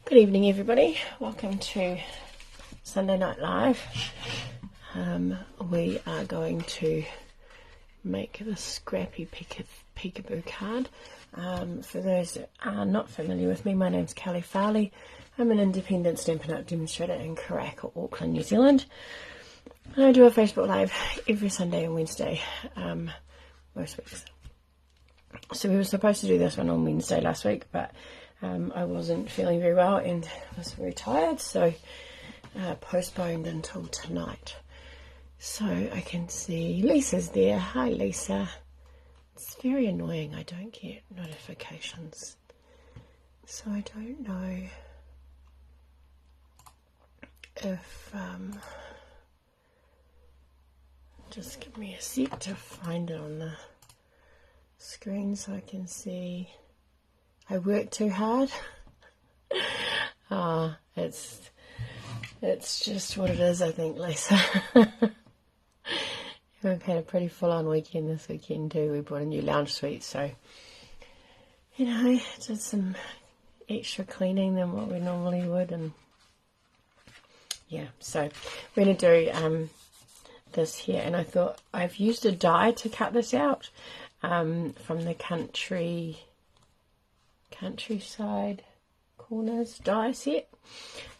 Good evening, everybody. Welcome to Sunday Night Live. We are going to make this scrappy peekaboo card. For those that are not familiar with me, my name's Kelley Farley. I'm an independent Stampin' Demonstrator in Karaka, Auckland, New Zealand. And I do a Facebook Live every Sunday and Wednesday, most weeks. So we were supposed to do this one on Wednesday last week, but I wasn't feeling very well and was very tired, so postponed until tonight. So I can see Lisa's there. Hi, Lisa. It's very annoying. I don't get notifications, so I don't know if just give me a sec to find it on the screen so I can see. I work too hard. It's just what it is, I think, Lisa. We've had a pretty full-on weekend this weekend too. We bought a new lounge suite, so you know, did some extra cleaning than what we normally would, and yeah. So we're gonna do this here, and I thought I've used a die to cut this out from the Countryside Corners die set,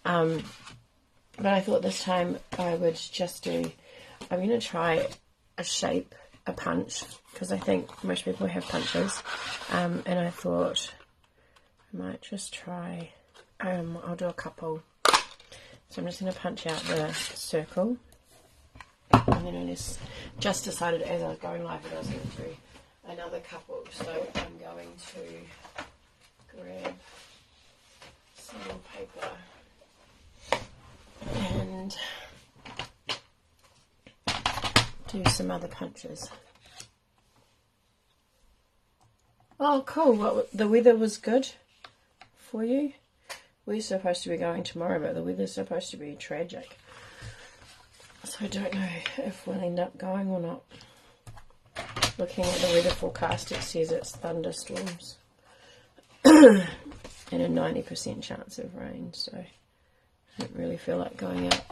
but I thought this time I would just do, I'm going to try a punch, because I think most people have punches, and I thought I might just try, I'll do a couple. So I'm just going to punch out the circle, and then I just decided as I was going live that I was going to do another couple, so I'm going to grab some more paper and do some other punches. Oh, cool. The weather was good for you? We're supposed to be going tomorrow, but the weather's supposed to be tragic. So I don't know if we'll end up going or not. Looking at the weather forecast, it says it's thunderstorms and a 90% chance of rain, so I don't really feel like going out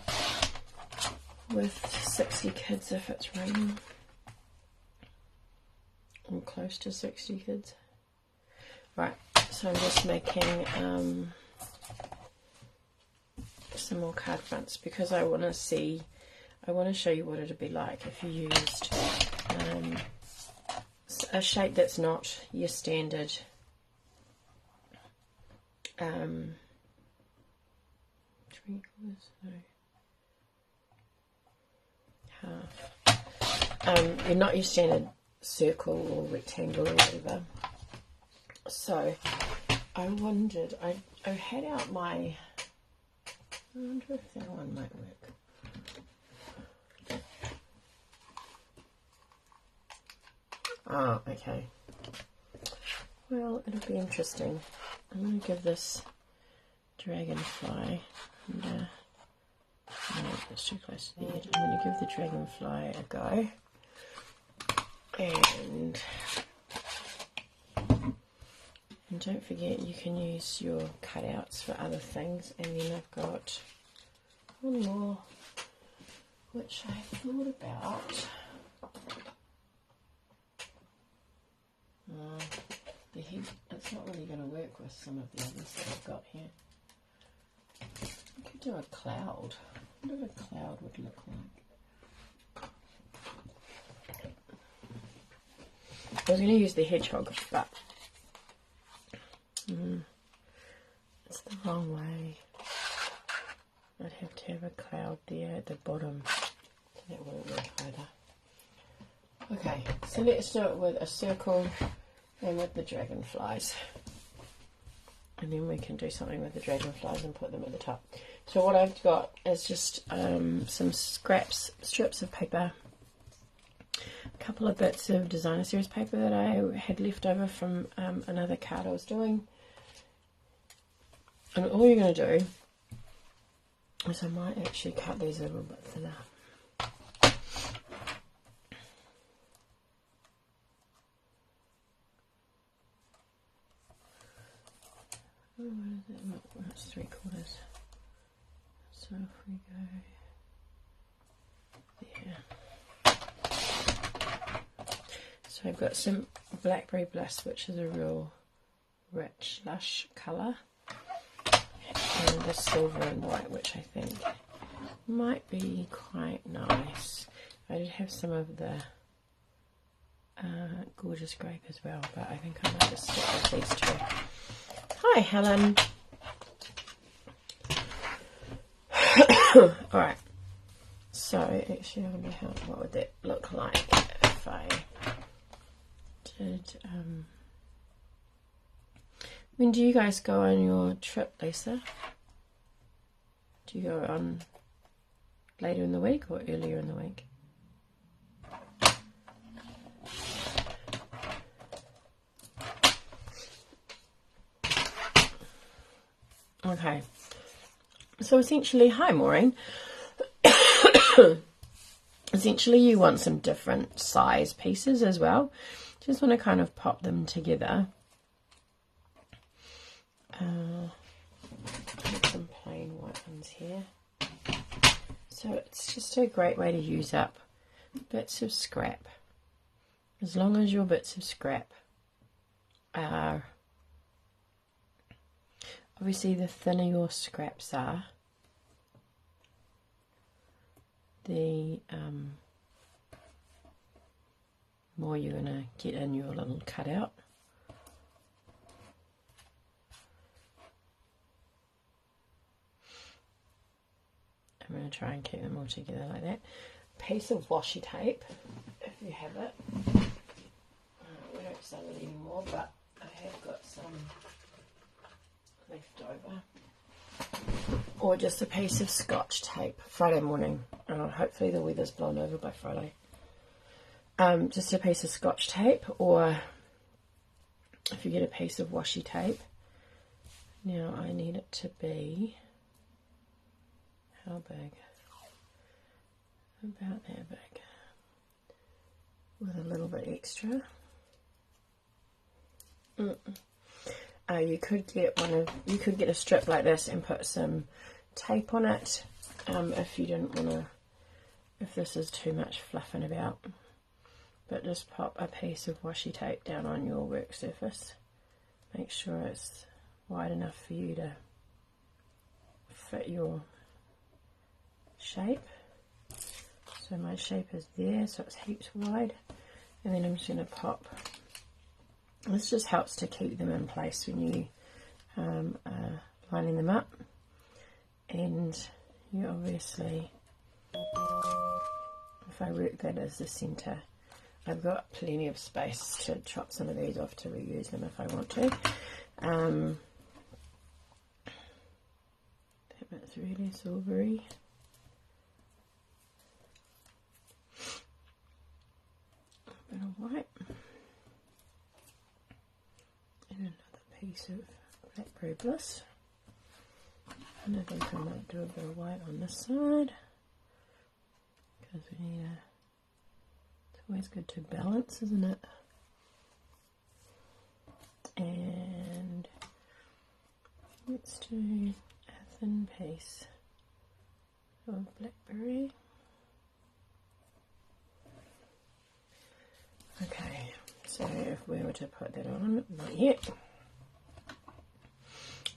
with 60 kids if it's raining, or close to 60 kids. Right, so I'm just making some more card fronts, because I want to show you what it would be like if you used a shape that's not your standard half. You're not your standard circle or rectangle or whatever. So I wondered, I had out my, I wonder if that one might work. Oh, okay. Well, it'll be interesting. I'm going to give this dragonfly, no, that's too close to the edge. I'm going to give the dragonfly a go, and don't forget you can use your cutouts for other things. And then I've got one more which I thought about. The head, it's not really going to work with some of the others that I've got here. I could do a cloud. I wonder what a cloud would look like. I was going to use the hedgehog, but it's the wrong way. I'd have to have a cloud there at the bottom. That won't work either. Okay, so let's do it with a circle and with the dragonflies, and then we can do something with the dragonflies and put them at the top. So what I've got is just some strips of paper, a couple of bits of designer series paper that I had left over from another card I was doing, and all you're going to do is, I might actually cut these a little bit thinner. Oh, what is it? That's 3/4. So if we go there. So I've got some Blackberry Bliss, which is a real rich, lush colour. And the silver and white, which I think might be quite nice. I did have some of the gorgeous grape as well, but I think I might just stick with these two. Hi, Helen. Alright, so actually I wonder what would that look like if I did, when do you guys go on your trip, Lisa? Do you go on later in the week or earlier in the week? Okay, so essentially, hi Maureen. Essentially you want some different size pieces as well. Just want to kind of pop them together. Put some plain white ones here. So it's just a great way to use up bits of scrap. As long as your bits of scrap are, obviously the thinner your scraps are, the more you're going to get in your little cutout. I'm going to try and keep them all together like that. Piece of washi tape, if you have it. We don't sell it anymore, but I have got some left over. Or just a piece of Scotch tape. Friday morning. Hopefully the weather's blown over by Friday. Just a piece of Scotch tape, or if you get a piece of washi tape. Now I need it to be, how big? About that big. With a little bit extra. You could get you could get a strip like this and put some tape on it, if you didn't want to, if this is too much fluffing about. But just pop a piece of washi tape down on your work surface. Make sure it's wide enough for you to fit your shape. So my shape is there, so it's heaps wide. And then I'm just going to pop. This just helps to keep them in place when you are lining them up. And you obviously, if I work that as the centre, I've got plenty of space to chop some of these off to reuse them if I want to. That bit's really silvery. A bit of white. And another piece of Blackberry Bliss. And I think I might do a bit of white on this side, because we need a, it's always good to balance, isn't it? And let's do a thin piece of blackberry. Okay, so if we were to put that on, not yet.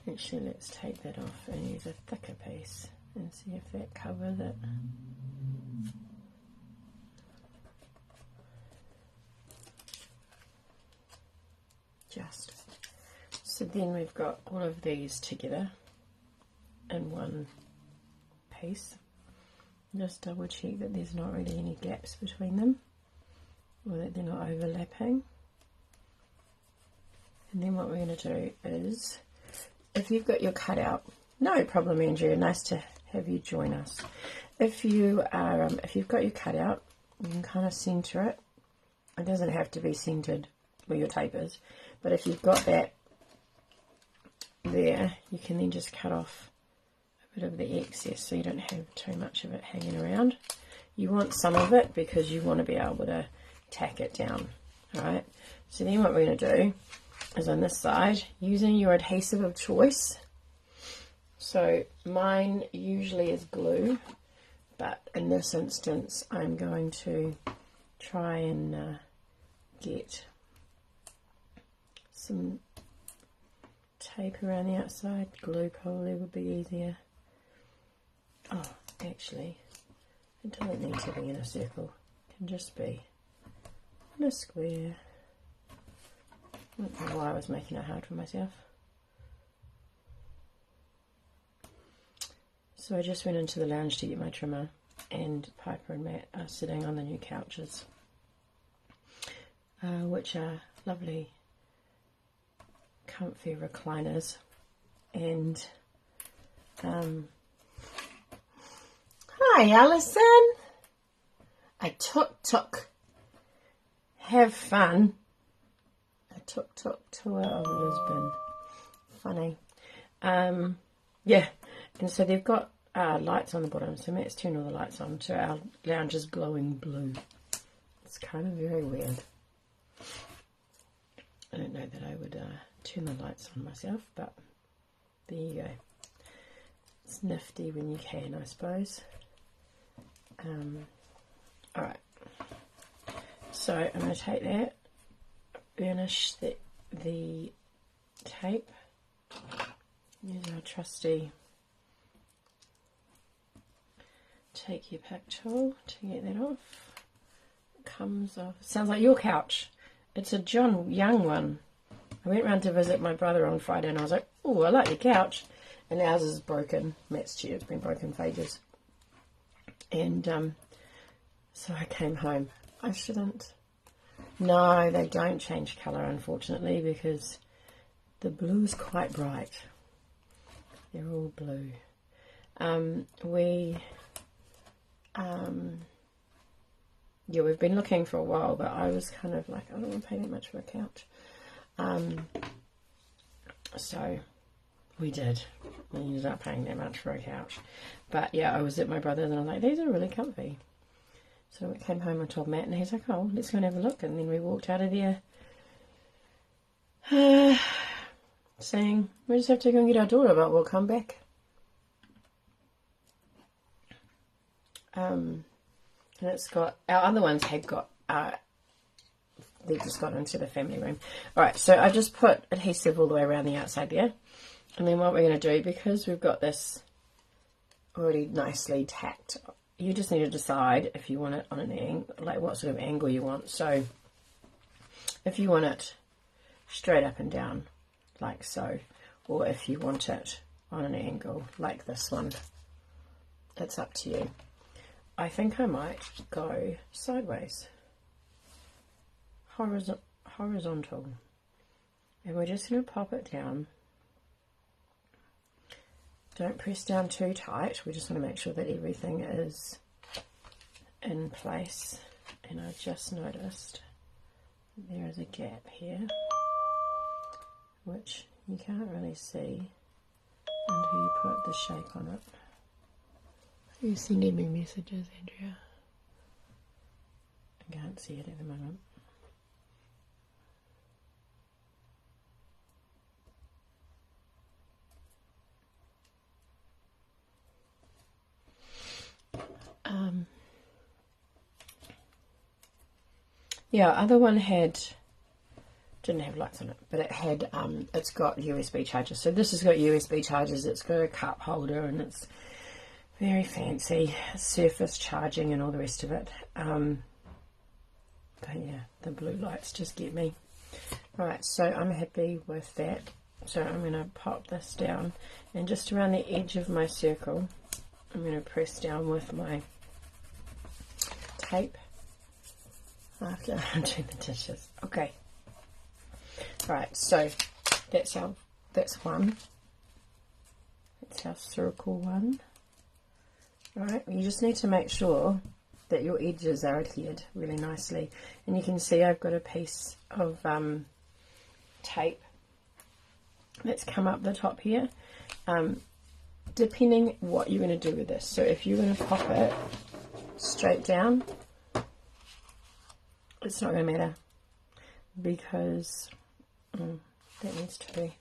Actually, let's take that off and use a thicker piece and see if that covers it. Just. So then we've got all of these together in one piece. Just double check that there's not really any gaps between them, or that they're not overlapping. And then what we're going to do is, if you've got your cutout, no problem, Andrea, nice to have you join us. If you are, if you've got your cutout, you can kind of centre it. It doesn't have to be centred where your tape is, but if you've got that there, you can then just cut off a bit of the excess so you don't have too much of it hanging around. You want some of it because you want to be able to tack it down. Alright, so then what we're going to do is on this side, using your adhesive of choice. So mine usually is glue, but in this instance I'm going to try and get some tape around the outside. Glue probably would be easier. Oh, actually, it doesn't need to be in a circle. It can just be in a square. I don't know why I was making it hard for myself. So I just went into the lounge to get my trimmer, and Piper and Matt are sitting on the new couches, which are lovely, comfy recliners. And hi, Alison. I tuk-tuk. Have fun. A tuk-tuk tour of Lisbon. Funny. Yeah, and so they've got lights on the bottom, so Matt's turned all the lights on, so our lounge is glowing blue. It's kind of very weird. I don't know that I would turn the lights on myself, but there you go. It's nifty when you can, I suppose. Alright, so I'm going to take that, burnish the tape, use our trusty take your pick tool to get that off. It comes off. It sounds like your couch. It's a John Young one. I went round to visit my brother on Friday and I was like, oh, I like your couch. And ours is broken. Matt's chair's been broken for ages. And so I came home. I shouldn't. No, they don't change colour, unfortunately, because the blue is quite bright. They're all blue. Yeah, we've been looking for a while, but I was kind of like, I don't want to pay that much for a couch. So we did. We ended up paying that much for a couch. But yeah, I was at my brother's and I was like, these are really comfy. So I came home and told Matt, and he's like, oh, let's go and have a look. And then we walked out of there saying, we just have to go and get our daughter, but we'll come back. And it's got, our other ones had got, they've just got into the family room. Alright, so I just put adhesive all the way around the outside there. And then what we're going to do, because we've got this already nicely tacked, you just need to decide if you want it on an angle, like what sort of angle you want. So if you want it straight up and down, like so, or if you want it on an angle, like this one, it's up to you. I think I might go sideways, horizontal, and we're just going to pop it down. Don't press down too tight, we just want to make sure that everything is in place. And I just noticed there is a gap here, which you can't really see until you put the shape on it. Are you sending me messages, Andrea? I can't see it at the moment. Yeah, other one didn't have lights on it, but it had, it's got USB chargers. So this has got USB chargers, it's got a cup holder, and it's very fancy, surface charging and all the rest of it. But yeah, the blue lights just get me. Right, so I'm happy with that. So I'm going to pop this down, and just around the edge of my circle, I'm going to press down with my tape after I'm doing the dishes. Okay. Right, so that's one. That's our circle one. Alright, you just need to make sure that your edges are adhered really nicely. And you can see I've got a piece of tape that's come up the top here. Depending what you're going to do with this. So if you're going to pop it straight down, it's not going to matter, because That needs to be.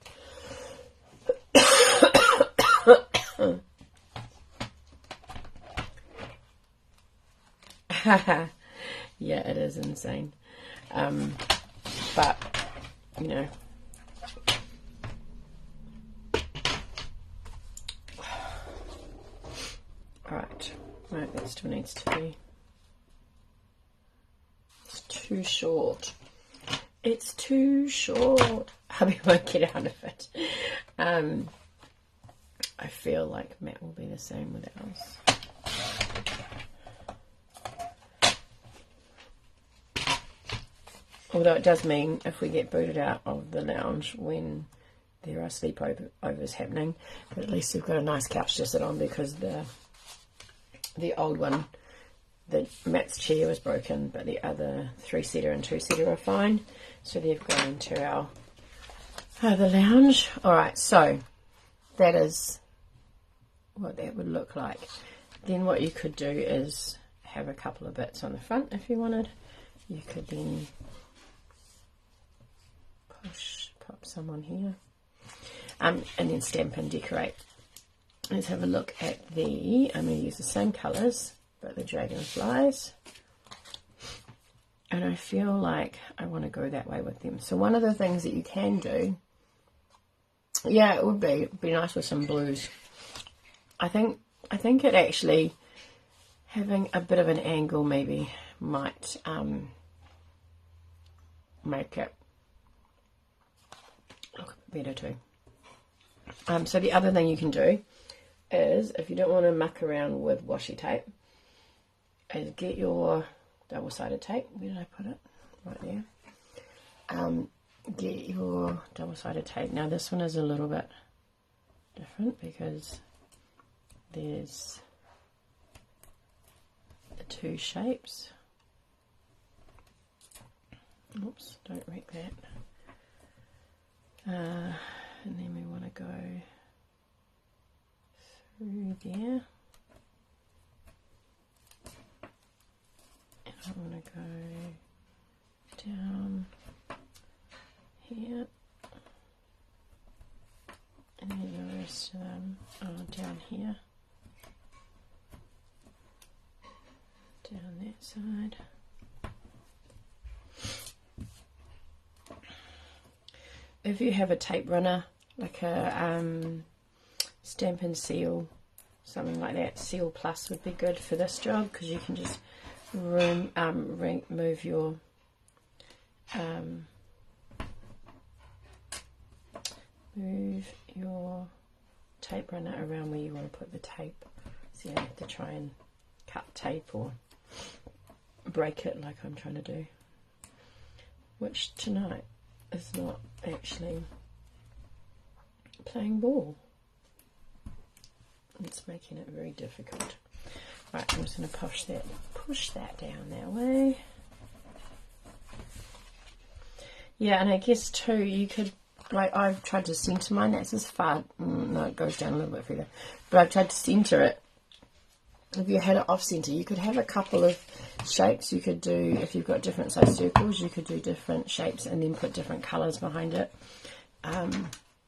Yeah, it is insane. But, you know. Alright, right, that still needs to be. It's too short. It's too short. Hubby won't get out of it. I feel like Matt will be the same with ours. Although it does mean if we get booted out of the lounge when there are sleepovers happening, but at least we've got a nice couch to sit on, because the old one, Matt's chair was broken, but the other 3-seater and 2-seater are fine. So they've gone into our the lounge. Alright, so that is what that would look like. Then what you could do is have a couple of bits on the front if you wanted. You could then pop some on here, and then stamp and decorate. Let's have a look at the, I'm going to use the same colours, but the dragonflies, and I feel like I want to go that way with them. So one of the things that you can do, yeah, it would be nice with some blues. I think it actually, having a bit of an angle maybe might make it look better too. So the other thing you can do is, if you don't want to muck around with washi tape, is get your double-sided tape. Where did I put it? Right there. Get your double-sided tape. Now this one is a little bit different because there's the two shapes. Oops, don't wreck that. And then we want to go through there, and I want to go down here, and then the rest of them are down here, down that side. If you have a tape runner, like a Stampin' Seal, something like that, Seal Plus would be good for this job, because you can just move your tape runner around where you want to put the tape, so you don't have to try and cut tape or break it like I'm trying to do, which tonight is not actually playing ball. It's making it very difficult. Right, I'm just going to push that down that way. Yeah, and I guess too, you could, like, I've tried to centre mine. That's as far, no, it goes down a little bit further, but I've tried to centre it. If you had it off centre, you could have a couple of shapes. You could do, if you've got different size circles, you could do different shapes and then put different colours behind it.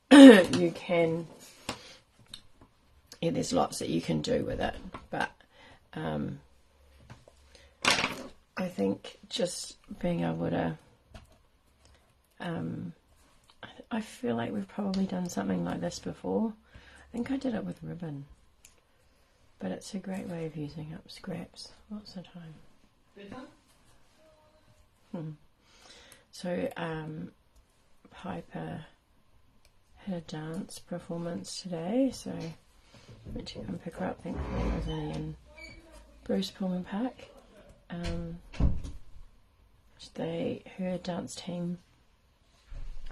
You can, yeah, there's lots that you can do with it, but I think just being able to, I feel like we've probably done something like this before. I think I did it with ribbon, but it's a great way of using up scraps lots of time. So Piper had a dance performance today, so I went to go and pick her up. Thankfully it was only in Bruce Pullman Park. Her dance team,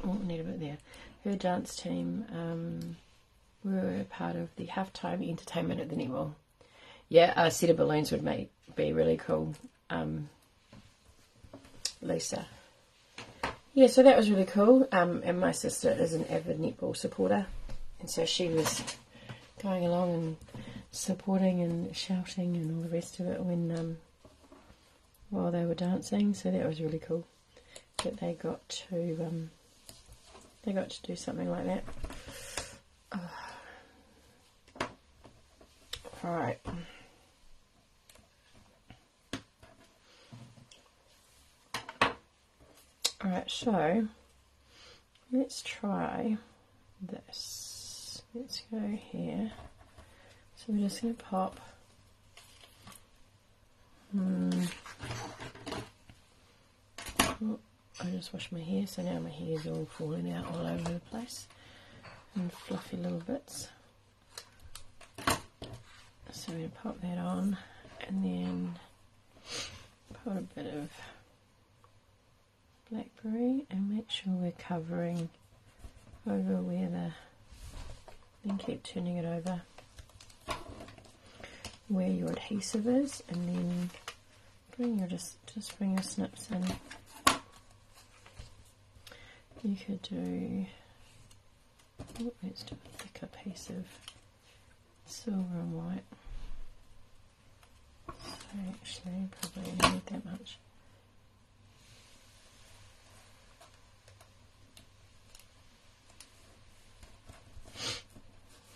oh, need a bit there. Her dance team were part of the halftime entertainment at the netball. Yeah, a set of balloons would be really cool, Lisa. Yeah, so that was really cool. And my sister is an avid netball supporter, and so she was going along and supporting and shouting and all the rest of it when while they were dancing. So that was really cool that they got to they got to do something like that. Alright. Alright, so let's try this. Let's go here. So we're just going to pop oh, I just washed my hair, so now my hair is all falling out all over the place and fluffy little bits. So we're going to pop that on and then put a bit of blackberry and make sure we're covering over where then keep turning it over where your adhesive is, and then bring your just bring your snips in. You could do, let's do a thicker piece of silver and white. So actually probably don't need that much.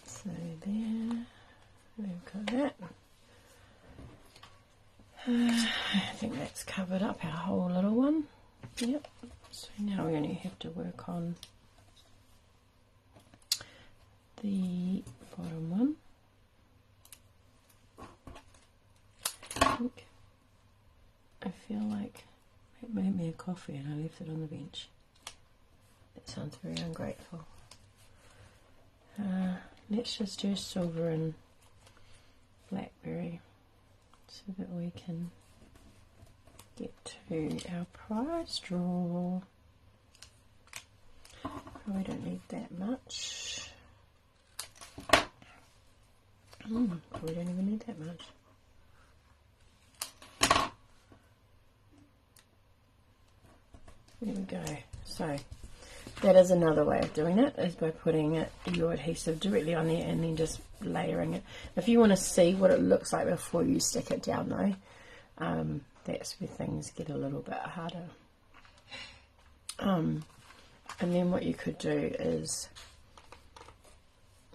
So there, we've got that. I think that's covered up our whole little one. Yep. So now we only have to work on the bottom one. I feel like it made me a coffee and I left it on the bench. That sounds very ungrateful. Let's just do silver and blackberry so that we can get to our prize draw. Probably don't need that much. Probably don't even need that much. There we go. So that is another way of doing it, is by putting your adhesive directly on there and then just layering it. If you want to see what it looks like before you stick it down though, that's where things get a little bit harder. And then what you could do is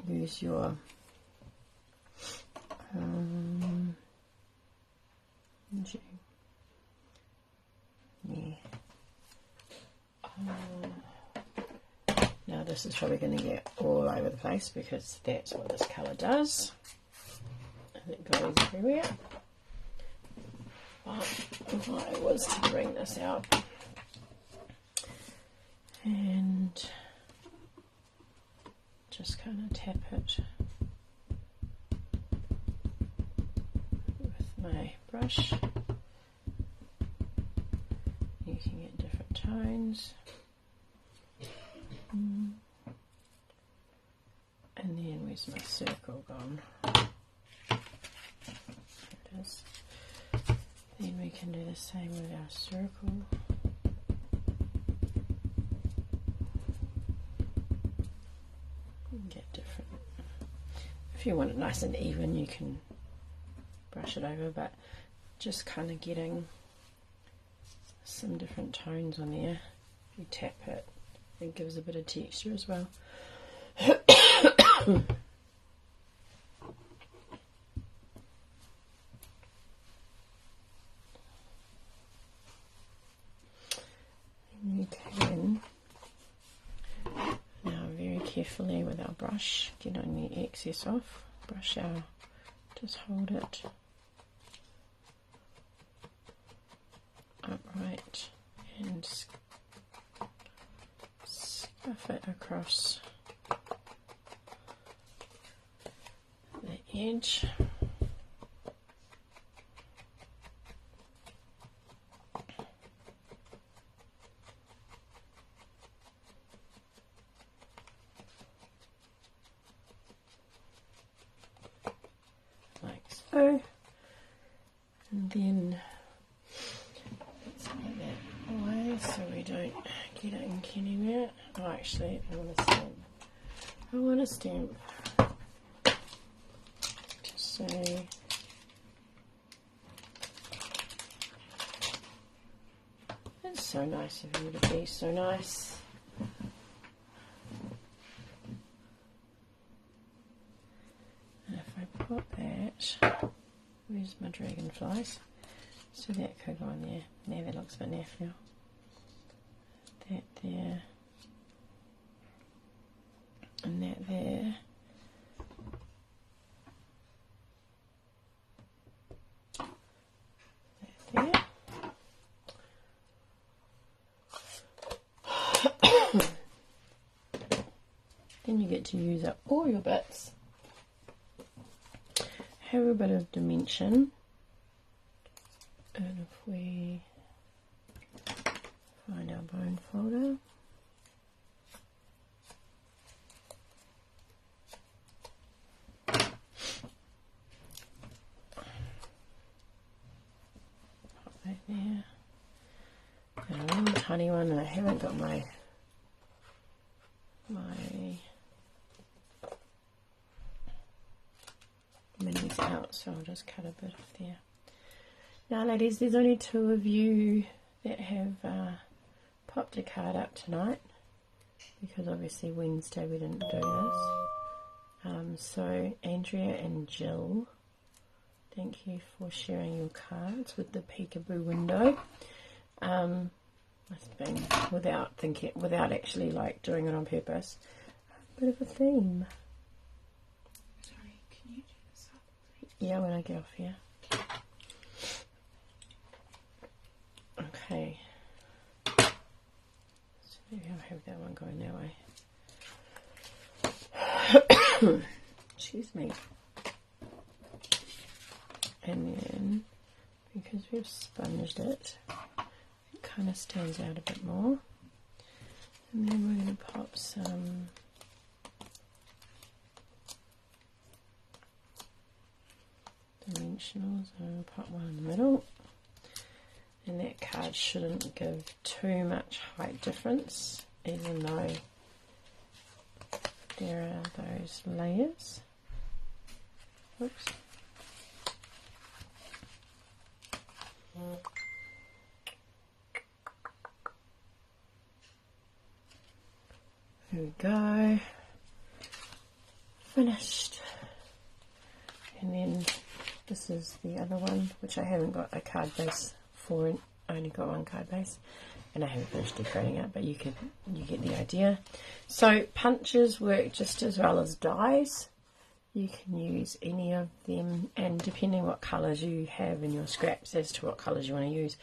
use your now this is probably going to get all over the place because that's what this colour does. It goes everywhere. But if I was to bring this out and just kind of tap it with my brush, you can get different tones. And then where's my circle gone? There it is. Then we can do the same with our circle. And get different. If you want it nice and even, you can brush it over, but just kind of getting some different tones on there. If you tap it, it gives a bit of texture as well. You can now very carefully with our brush get on the excess off. Brush our, just hold it upright and scuff it across the edge. Like so. And then let's put that away so we don't get it ink anywhere. Oh, actually, I want to stamp. I want to stamp. Just say it's so nice of you to be so nice. put that, where's my dragonflies? So that could go on there. Now that looks a bit naff now. That there. And that there. That there. Then you get to use up all your bits. Have a bit of dimension. And if we find our bone folder, pop that there. And a little tiny one, and I haven't got my minis out, so I'll just cut a bit off there. Now ladies, there's only 2 of you that have popped a card up tonight, because obviously Wednesday we didn't do this. So Andrea and Jill, thank you for sharing your cards with the peekaboo window. It's been without actually like doing it on purpose, a bit of a theme. Sorry, can you do this up, please? Yeah, when I get off here. Okay. So maybe I'll have that one going that way. Excuse me. And then, because we've sponged it, it kind of stands out a bit more. And then we're going to pop some dimensionals, and pop one in the middle. And that card shouldn't give too much height difference, even though there are those layers. Oops. There we go. Finished. And then this is the other one, which I haven't got a card base for it. I only got one card base, and I haven't finished decorating it, but you get the idea. So punches work just as well as dies. You can use any of them, and depending what colours you have in your scraps as to what colours you want to use,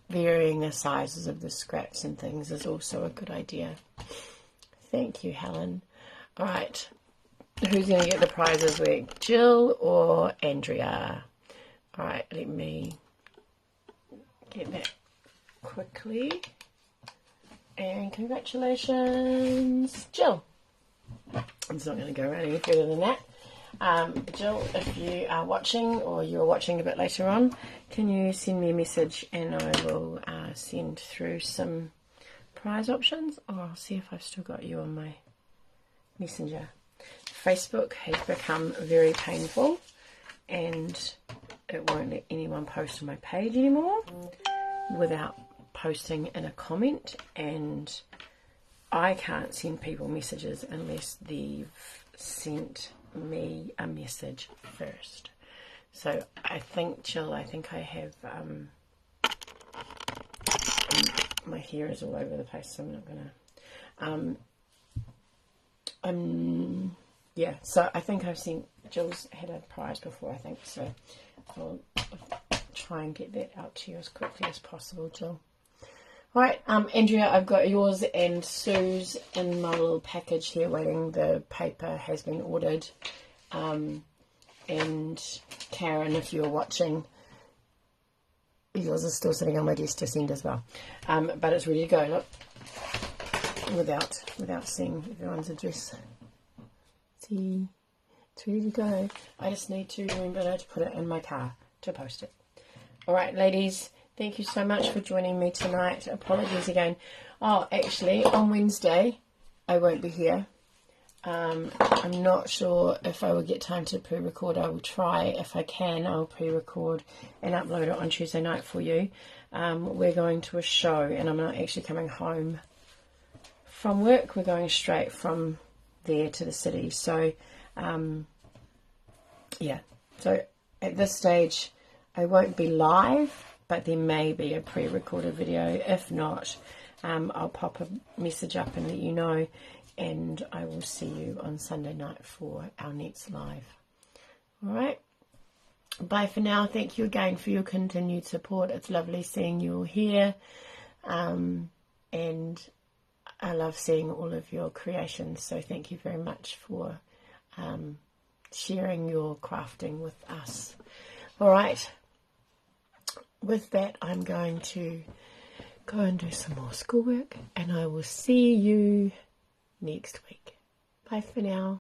varying the sizes of the scraps and things is also a good idea. Thank you, Helen. Alright, who's going to get the prize this week? Jill or Andrea? Alright, let me get that quickly. And congratulations, Jill. It's not going to go around any further than that. Jill, if you are watching, or you're watching a bit later on, can you send me a message and I will send through some prize options, or I'll see if I've still got you on my messenger. Facebook has become very painful, and it won't let anyone post on my page anymore without posting in a comment, and I can't send people messages unless they've sent me a message first. So I think, Jill, I think I have my hair is all over the place, so I'm not gonna yeah, so I think I've seen Jill's had a prize before, I think, so I'll try and get that out to you as quickly as possible, Jill. Alright, Andrea, I've got yours and Sue's in my little package here waiting. The paper has been ordered. And Karen, if you're watching, yours is still sitting on my desk to send as well. But it's ready to go, look, without seeing everyone's address. See, it's ready to go. I just need to remember to put it in my car to post it. Alright, ladies, thank you so much for joining me tonight. Apologies again. Oh, actually, on Wednesday, I won't be here. I'm not sure if I will get time to pre-record. I will try. If I can, I'll pre-record and upload it on Tuesday night for you. We're going to a show, and I'm not actually coming home from work. We're going straight from there to the city. So yeah, so at this stage I won't be live, but there may be a pre-recorded video. If not, I'll pop a message up and let you know, and I will see you on Sunday night for our next live. All right, bye for now. Thank you again for your continued support. It's lovely seeing you all here, and I love seeing all of your creations, so thank you very much for sharing your crafting with us. All right, with that, I'm going to go and do some more schoolwork, and I will see you next week. Bye for now.